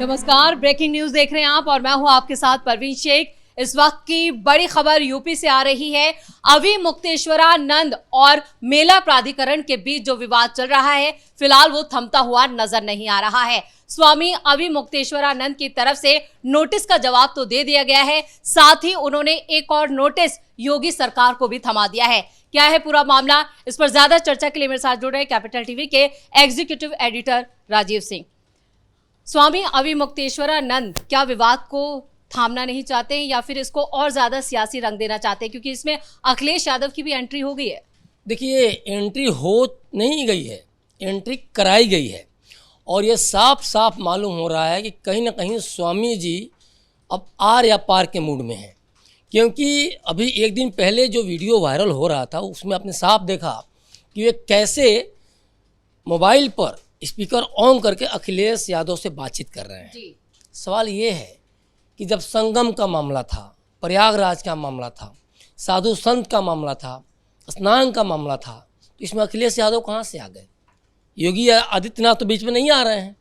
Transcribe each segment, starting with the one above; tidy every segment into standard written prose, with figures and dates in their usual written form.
नमस्कार, breaking news देख रहे हैं आप और मैं हूं आपके साथ परवीन शेख। इस वक्त की बड़ी खबर यूपी से आ रही है। अवि मुक्तेश्वरानंद और मेला प्राधिकरण के बीच जो विवाद चल रहा है, फिलहाल वो थमता हुआ नजर नहीं आ रहा है। स्वामी अवि मुक्तेश्वरानंद की तरफ से नोटिस का जवाब तो दे दिया गया है, साथ ही उन्होंने एक और नोटिस योगी सरकार को भी थमा दिया है। क्या है पूरा मामला, इस पर ज्यादा चर्चा के लिए मेरे साथ जुड़ रहे कैपिटल टीवी के एग्जीक्यूटिव एडिटर राजीव सिंह। स्वामी अवि मुक्तेश्वरानंद क्या विवाद को थामना नहीं चाहते हैं या फिर इसको और ज्यादा सियासी रंग देना चाहते हैं, क्योंकि इसमें अखिलेश यादव की भी एंट्री हो गई है। देखिए, एंट्री हो नहीं गई है, एंट्री कराई गई है और ये साफ साफ मालूम हो रहा है कि कहीं ना कहीं स्वामी जी अब आर या पार के मूड में हैं। क्योंकि अभी एक दिन पहले जो वीडियो वायरल हो रहा था उसमें आपने साफ देखा कि वे कैसे मोबाइल पर स्पीकर ऑन करके अखिलेश यादव से बातचीत कर रहे हैं। जी। सवाल ये है कि जब संगम का मामला था, प्रयागराज का मामला था, साधु संत का मामला था, स्नान का मामला था, तो इसमें अखिलेश यादव कहाँ से आ गए? योगी आदित्यनाथ तो बीच में नहीं आ रहे हैं।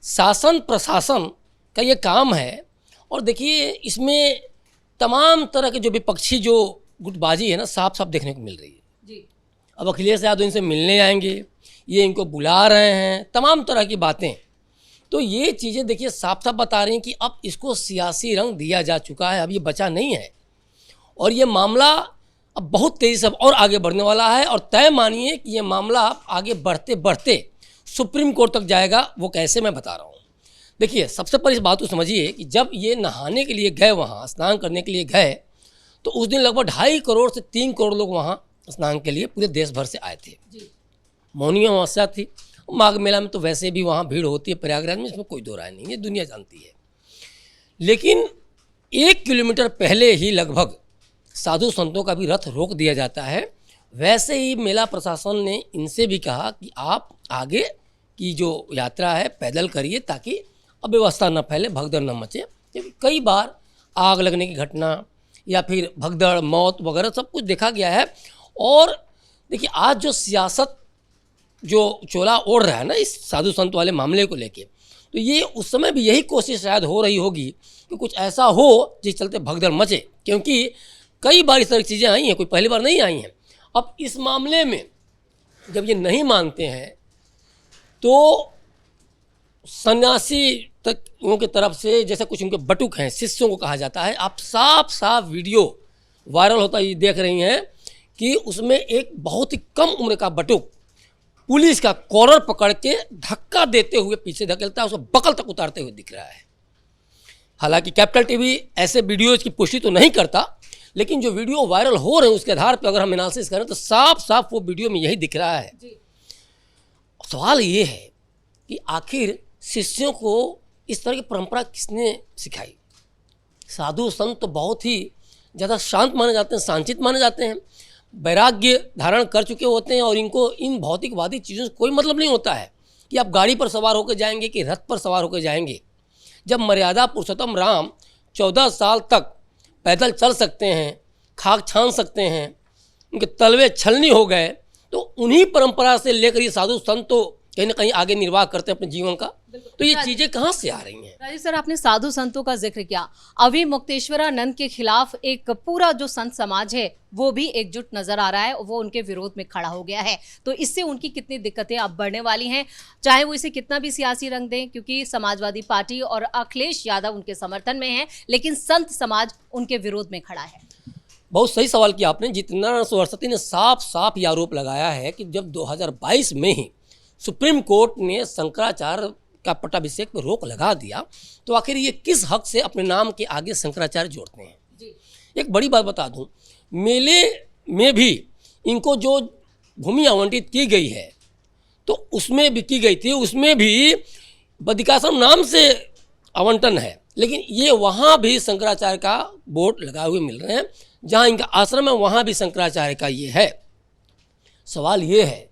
शासन प्रशासन का ये काम है। और देखिए, इसमें तमाम तरह के जो विपक्षी जो गुटबाजी है ना, साफ साफ देखने को मिल रही है। जी। अब अखिलेश यादव इनसे मिलने आएंगे, ये इनको बुला रहे हैं, तमाम तरह की बातें। तो ये चीज़ें देखिए साफ साफ बता रही हैं कि अब इसको सियासी रंग दिया जा चुका है, अब ये बचा नहीं है और ये मामला अब बहुत तेज़ी से और आगे बढ़ने वाला है। और तय मानिए कि ये मामला आगे बढ़ते बढ़ते सुप्रीम कोर्ट तक जाएगा। वो कैसे, मैं बता रहा हूँ। देखिए, सबसे पहले इस बात को समझिए कि जब ये नहाने के लिए गए, वहाँ स्नान करने के लिए गए, तो उस दिन लगभग 2.5 करोड़ से 3 करोड़ लोग वहाँ स्नान के लिए पूरे देश भर से आए थे। मौनी अमावस्या थी। माघ मेला में तो वैसे भी वहाँ भीड़ होती है प्रयागराज में, इसमें कोई दो राय नहीं है, दुनिया जानती है। लेकिन 1 किलोमीटर पहले ही लगभग साधु संतों का भी रथ रोक दिया जाता है। वैसे ही मेला प्रशासन ने इनसे भी कहा कि आप आगे की जो यात्रा है पैदल करिए, ताकि अव्यवस्था न फैले, भगदड़ न मचे। क्योंकि कई बार आग लगने की घटना या फिर भगदड़, मौत वगैरह सब कुछ देखा गया है। और देखिए, आज जो सियासत जो चोला ओढ़ रहा है ना इस साधु संत वाले मामले को लेके, तो ये उस समय भी यही कोशिश शायद हो रही होगी कि कुछ ऐसा हो जिस चलते भगदड़ मचे। क्योंकि कई बार इस तरह की चीज़ें आई हैं, कोई पहली बार नहीं आई हैं। अब इस मामले में जब ये नहीं मानते हैं तो सन्यासी तक उनकी तरफ से, जैसे कुछ उनके बटुक हैं, शिष्यों को कहा जाता है, आप साफ साफ वीडियो वायरल होता ये देख रही हैं कि उसमें एक बहुत ही कम उम्र का बटुक पुलिस का कॉलर पकड़ के धक्का देते हुए पीछे धकेलता है, उसको बकल तक उतारते हुए दिख रहा है। हालांकि कैपिटल टीवी ऐसे वीडियोज की पुष्टि तो नहीं करता, लेकिन जो वीडियो वायरल हो रहे हैं उसके आधार पर अगर हम एनालिसिस करें तो साफ साफ वो वीडियो में यही दिख रहा है। सवाल ये है कि आखिर शिष्यों को इस तरह की परंपरा किसने सिखाई? साधु संत तो बहुत ही ज़्यादा शांत माने जाते हैं, शांतित माने जाते हैं, वैराग्य धारण कर चुके होते हैं और इनको इन भौतिकवादी चीज़ों से कोई मतलब नहीं होता है कि आप गाड़ी पर सवार होकर जाएंगे कि रथ पर सवार होकर जाएंगे। जब मर्यादा पुरुषोत्तम राम 14 साल तक पैदल चल सकते हैं, खाक छान सकते हैं, उनके तलवे छलनी हो गए, तो उन्हीं परंपरा से लेकर ये साधु संत तो कहीं ना कहीं आगे निर्वाह करते हैं अपने जीवन का। तो ये चीजें कहाँ से आ रही हैं? राजीव सर, आपने साधु संतों का जिक्र किया। अवि मुक्तेश्वरानंद के खिलाफ एक पूरा जो संत समाज है वो भी एकजुट नजर आ रहा है, वो उनके विरोध में खड़ा हो गया है। तो इससे उनकी कितनी दिक्कतें अब बढ़ने वाली हैं, चाहे वो इसे कितना भी सियासी रंग दें, क्योंकि समाजवादी पार्टी और अखिलेश यादव उनके समर्थन में है, लेकिन संत समाज उनके विरोध में खड़ा है। बहुत सही सवाल किया आपने। जितेंद्र सरस्वती ने साफ साफ ये आरोप लगाया है कि जब 2022 में ही सुप्रीम कोर्ट ने शंकराचार्य का पट्टाभिषेक पर रोक लगा दिया, तो आखिर ये किस हक से अपने नाम के आगे शंकराचार्य जोड़ते हैं? जी। एक बड़ी बात बता दूं, मेले में भी इनको जो भूमि आवंटित की गई है तो उसमें भी की गई थी, उसमें भी बद्रिकाश्रम नाम से आवंटन है, लेकिन ये वहाँ भी शंकराचार्य का बोर्ड लगाए हुए मिल रहे हैं। जहाँ इनका आश्रम है वहाँ भी शंकराचार्य का ये है। सवाल ये है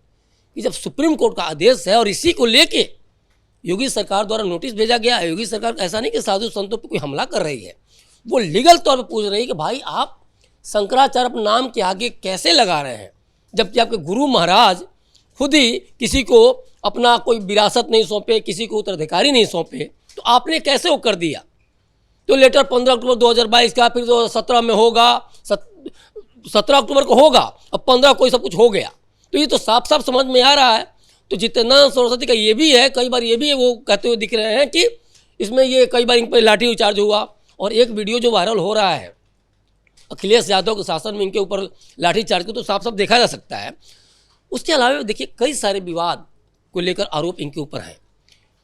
कि जब सुप्रीम कोर्ट का आदेश है और इसी को लेके योगी सरकार द्वारा नोटिस भेजा गया है, योगी सरकार ऐसा नहीं कि साधु संतों पर कोई हमला कर रही है, वो लीगल तौर पर पूछ रही है कि भाई आप शंकराचार्य अपने नाम के आगे कैसे लगा रहे हैं, जबकि आपके गुरु महाराज खुद ही किसी को अपना कोई विरासत नहीं सौंपे, किसी को उत्तराधिकारी नहीं सौंपे। तो आपने कैसे वो कर दिया? तो लेटर 15 अक्टूबर 2022 का, फिर 2017 में होगा, 17 अक्टूबर को होगा, अब 15 को सब कुछ हो गया। तो ये तो साफ साफ समझ में आ रहा है। तो जितेंद्र सरस्वती का ये भी है, कई बार ये भी है, वो कहते हुए दिख रहे हैं कि इसमें ये कई बार इन पर लाठी चार्ज हुआ। और एक वीडियो जो वायरल हो रहा है अखिलेश यादव के शासन में इनके ऊपर लाठी चार्ज को, तो साफ साफ देखा जा सकता है। उसके अलावा देखिए कई सारे विवाद को लेकर आरोप इनके ऊपर हैं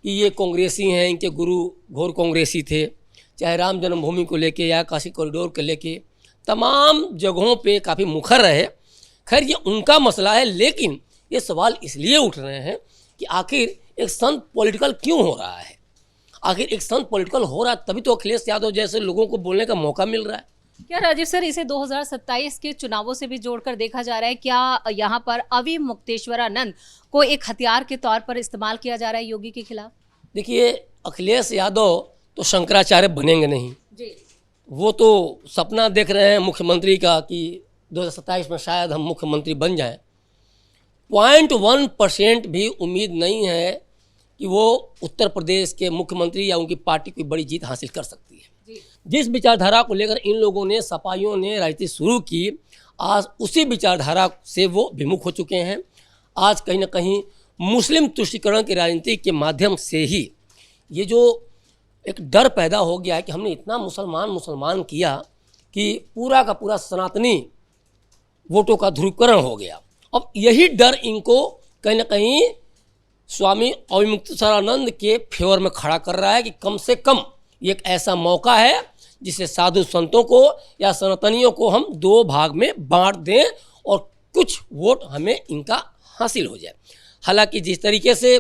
कि ये कांग्रेसी हैं, इनके गुरु घोर कांग्रेसी थे, चाहे राम जन्मभूमि को लेके या काशी कॉरिडोर को लेके तमाम जगहों पे काफ़ी मुखर रहे। खैर ये उनका मसला है, लेकिन ये सवाल इसलिए उठ रहे हैं कि आखिर एक संत पॉलिटिकल क्यों हो रहा है? आखिर एक संत पॉलिटिकल हो रहा है तभी तो अखिलेश यादव जैसे लोगों को बोलने का मौका मिल रहा है। क्या राजीव सर, इसे 2027 के चुनावों से भी जोड़कर देखा जा रहा है? क्या यहाँ पर अवि मुक्तेश्वरानंद को एक हथियार के तौर पर इस्तेमाल किया जा रहा है योगी के खिलाफ? देखिए अखिलेश यादव तो शंकराचार्य बनेंगे नहीं जी। वो तो सपना देख रहे हैं मुख्यमंत्री का कि 2027 में शायद हम मुख्यमंत्री बन जाएं। 0.1% भी उम्मीद नहीं है कि वो उत्तर प्रदेश के मुख्यमंत्री या उनकी पार्टी कोई बड़ी जीत हासिल कर सकती है। जिस विचारधारा को लेकर इन लोगों ने, सपाइयों ने राजनीति शुरू की, आज उसी विचारधारा से वो विमुख हो चुके हैं। आज कहीं ना कहीं मुस्लिम तुष्टीकरण की राजनीति के माध्यम से ही ये जो एक डर पैदा हो गया है कि हमने इतना मुसलमान किया कि पूरा का पूरा सनातनी वोटों का ध्रुवीकरण हो गया। अब यही डर इनको कहीं ना कहीं स्वामी अविमुक्तेश्वरानंद के फेवर में खड़ा कर रहा है कि कम से कम ये एक ऐसा मौका है जिसे साधु संतों को या सनातनियों को हम दो भाग में बांट दें और कुछ वोट हमें इनका हासिल हो जाए। हालांकि जिस तरीके से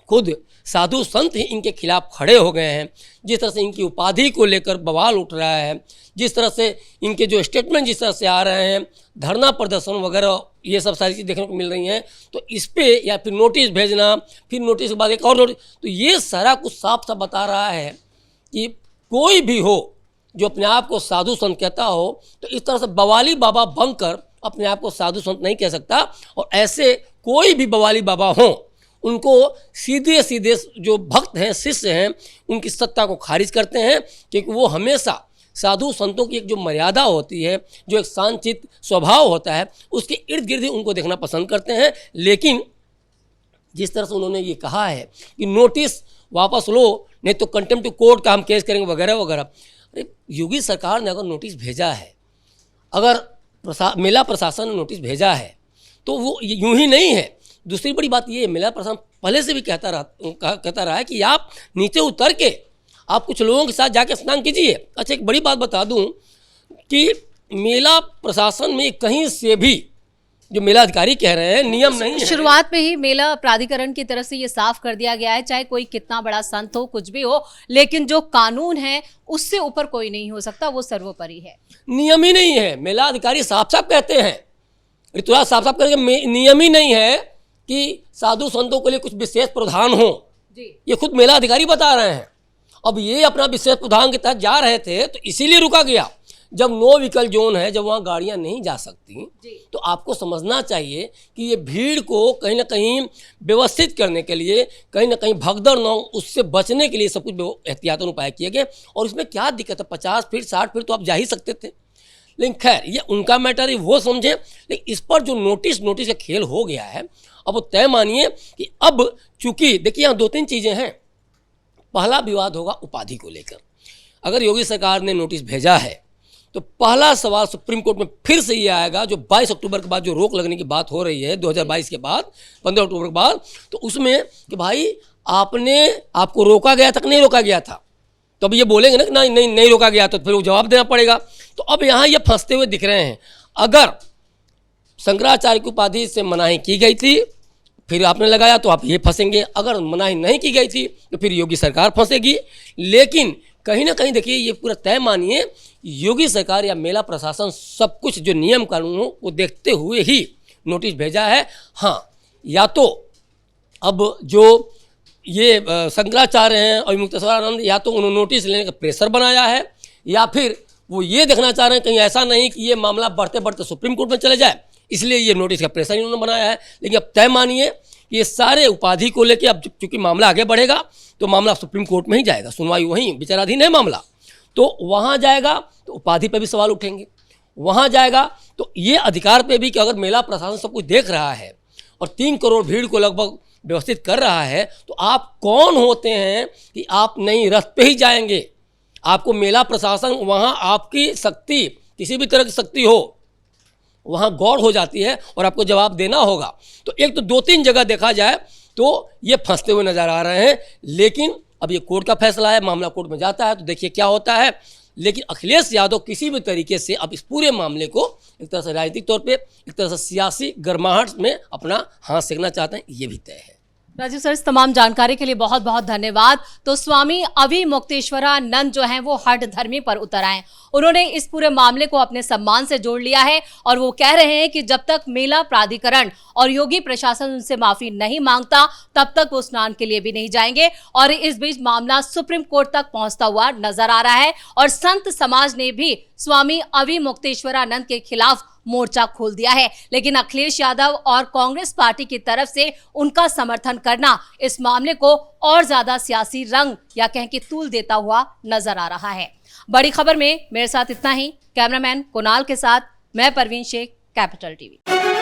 खुद साधु संत ही इनके खिलाफ खड़े हो गए हैं, जिस तरह से इनकी उपाधि को लेकर बवाल उठ रहा है, जिस तरह से इनके जो स्टेटमेंट जिस तरह से आ रहे हैं, धरना प्रदर्शन वगैरह ये सब सारी चीज़ देखने को मिल रही हैं, तो इस पे या फिर नोटिस भेजना, फिर नोटिस के बाद एक और नोटिस, तो ये सारा कुछ साफ साफ बता रहा है कि कोई भी हो जो अपने आप को साधु संत कहता हो, तो इस तरह से बवाली बाबा बनकर अपने आप को साधु संत नहीं कह सकता। और ऐसे कोई भी बवाली बाबा हों, उनको सीधे सीधे जो भक्त हैं, शिष्य हैं, उनकी सत्ता को खारिज करते हैं, क्योंकि वो हमेशा साधु संतों की एक जो मर्यादा होती है, जो एक शांतचित्त स्वभाव होता है, उसके इर्द गिर्द ही उनको देखना पसंद करते हैं। लेकिन जिस तरह से उन्होंने ये कहा है कि नोटिस वापस लो, नहीं तो कंटेम्प्ट टू कोर्ट का हम केस करेंगे वगैरह वगैरह। अरे योगी सरकार ने अगर नोटिस भेजा है, अगर मेला प्रशासन ने नोटिस भेजा है, तो वो यूं ही नहीं है। दूसरी बड़ी बात ये है, मेला प्रशासन पहले से भी कहता रहा है कि आप नीचे उतर के आप कुछ लोगों के साथ जाके स्नान कीजिए। अच्छा एक बड़ी बात बता दूं कि मेला प्रशासन में कहीं से भी जो मेला अधिकारी कह रहे हैं नियम नहीं है। शुरुआत में ही मेला प्राधिकरण की तरफ से ये साफ कर दिया गया है, चाहे कोई कितना बड़ा संत हो, कुछ भी हो, लेकिन जो कानून है उससे ऊपर कोई नहीं हो सकता, वो सर्वोपरि है। नियम ही नहीं है, मेला अधिकारी साफ साफ कहते हैं, ऋतुराज साफ साफ कहेंगे नियम ही नहीं है कि साधु संतों के लिए कुछ विशेष प्रावधान हो। ये खुद मेला अधिकारी बता रहे हैं। अब ये अपना विशेष प्रावधान के तहत जा रहे थे तो इसीलिए रुका गया। जब नो व्हीकल जोन है, जब वहाँ गाड़ियाँ नहीं जा सकती, तो आपको समझना चाहिए कि ये भीड़ को कहीं ना कहीं व्यवस्थित करने के लिए, कहीं ना कहीं भगदड़ न हो उससे बचने के लिए सब कुछ एहतियातन उपाय किए गए। और इसमें क्या दिक्कत है, 50 फीट 60 फीट तो आप जा ही सकते थे। लेकिन खैर ये उनका मैटर है, वो समझे। लेकिन इस पर जो नोटिस का खेल हो गया है, अब वो तय मानिए कि अब चूंकि देखिए यहाँ दो तीन चीज़ें हैं। पहला विवाद होगा उपाधि को लेकर। अगर योगी सरकार ने नोटिस भेजा है तो पहला सवाल सुप्रीम कोर्ट में फिर से ये आएगा, जो 22 अक्टूबर के बाद जो रोक लगने की बात हो रही है 2022 के बाद, 15 अक्टूबर के बाद, तो उसमें कि भाई आपको रोका गया था कि नहीं रोका गया था। तो अब ये बोलेंगे ना कि नहीं रोका गया, तो फिर वो जवाब देना पड़ेगा। तो अब यहाँ ये फंसते हुए दिख रहे हैं। अगर शंकराचार्य की उपाधि से मनाही की गई थी, फिर आपने लगाया तो आप ये फंसेंगे। अगर मनाही नहीं की गई थी तो फिर योगी सरकार फंसेगी। लेकिन कहीं ना कहीं देखिए ये पूरा तय मानिए, योगी सरकार या मेला प्रशासन सब कुछ जो नियम कानूनों को देखते हुए ही नोटिस भेजा है। हाँ, या तो अब जो ये शंकराचार्य हैं और मुक्तेश्वरानंद, या तो उन्होंने नोटिस लेने का प्रेशर बनाया है, या फिर वो ये देखना चाह रहे हैं कहीं ऐसा नहीं कि ये मामला बढ़ते बढ़ते सुप्रीम कोर्ट में चले जाए, इसलिए ये नोटिस का प्रेशर इन्होंने बनाया है। लेकिन अब तय मानिए ये सारे उपाधि को लेके अब चूंकि मामला आगे बढ़ेगा तो मामला सुप्रीम कोर्ट में ही जाएगा, सुनवाई वहीं, विचाराधीन है मामला, तो वहाँ जाएगा तो उपाधि पे भी सवाल उठेंगे, वहाँ जाएगा तो ये अधिकार पे भी कि अगर मेला प्रशासन सब कुछ देख रहा है और 3 करोड़ भीड़ को लगभग व्यवस्थित कर रहा है, तो आप कौन होते हैं कि आप नहीं रथ पे ही जाएंगे? आपको मेला प्रशासन वहाँ आपकी शक्ति, किसी भी तरह की शक्ति हो, वहाँ गौर हो जाती है और आपको जवाब देना होगा। तो एक तो 2-3 जगह देखा जाए तो ये फंसते हुए नजर आ रहे हैं, लेकिन अब ये कोर्ट का फैसला है, मामला कोर्ट में जाता है तो देखिए क्या होता है। लेकिन अखिलेश यादव किसी भी तरीके से अब इस पूरे मामले को एक तरह से राजनीतिक तौर पे, एक तरह से सियासी गर्माहट में अपना हाथ सेकना चाहते हैं, ये भी तय है। राजीव सर, इस तमाम जानकारी के लिए बहुत बहुत धन्यवाद। तो स्वामी अविमुक्तेश्वरानंद जो हैं वो हठ धर्मी पर उतर आए, उन्होंने इस पूरे मामले को अपने सम्मान से जोड़ लिया है और वो कह रहे हैं कि जब तक मेला प्राधिकरण और योगी प्रशासन उनसे माफी नहीं मांगता तब तक वो स्नान के लिए भी नहीं जाएंगे। और इस बीच मामला सुप्रीम कोर्ट तक पहुंचता हुआ नजर आ रहा है और संत समाज ने भी स्वामी अविमुक्तेश्वरानंद के खिलाफ मोर्चा खोल दिया है। लेकिन अखिलेश यादव और कांग्रेस पार्टी की तरफ से उनका समर्थन करना इस मामले को और ज्यादा सियासी रंग या कहें कि तूल देता हुआ नजर आ रहा है। बड़ी खबर में मेरे साथ इतना ही। कैमरामैन कुणाल के साथ मैं परवीन शेख, कैपिटल टीवी।